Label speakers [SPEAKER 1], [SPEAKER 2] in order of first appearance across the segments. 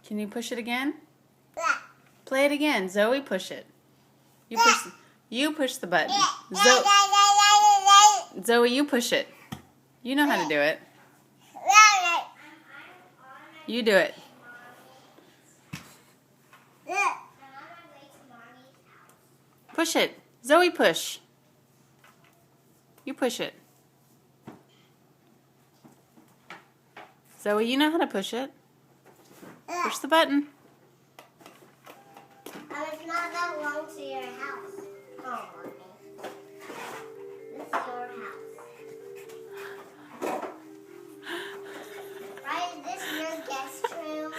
[SPEAKER 1] Can you push it again? Play it again. Zoe, push it. You push the button. Zoe, you push it. You know how to do it. You do it. Push it. Zoe, push. You push it. Zoe, you know how to push it. Push the button.
[SPEAKER 2] It's not that long to your house. Oh, Mommy. This is your house. Right? Is this your guest room?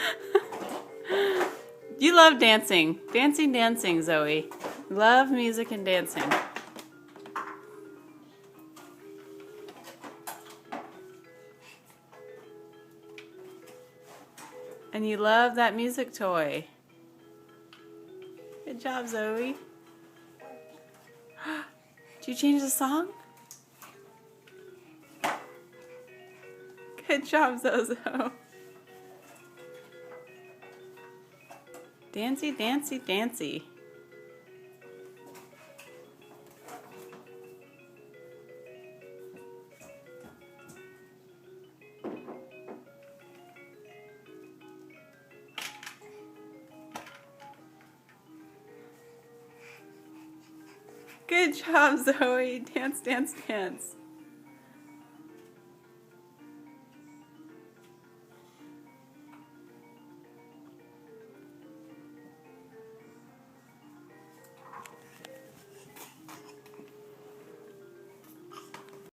[SPEAKER 1] You love dancing. Dancing, Zoe. Love music and dancing. And you love that music toy. Good job, Zoe. Did you change the song? Good job, Zozo. Dancy, dancy, dancy. Good job, Zoe. Dance, dance, dance.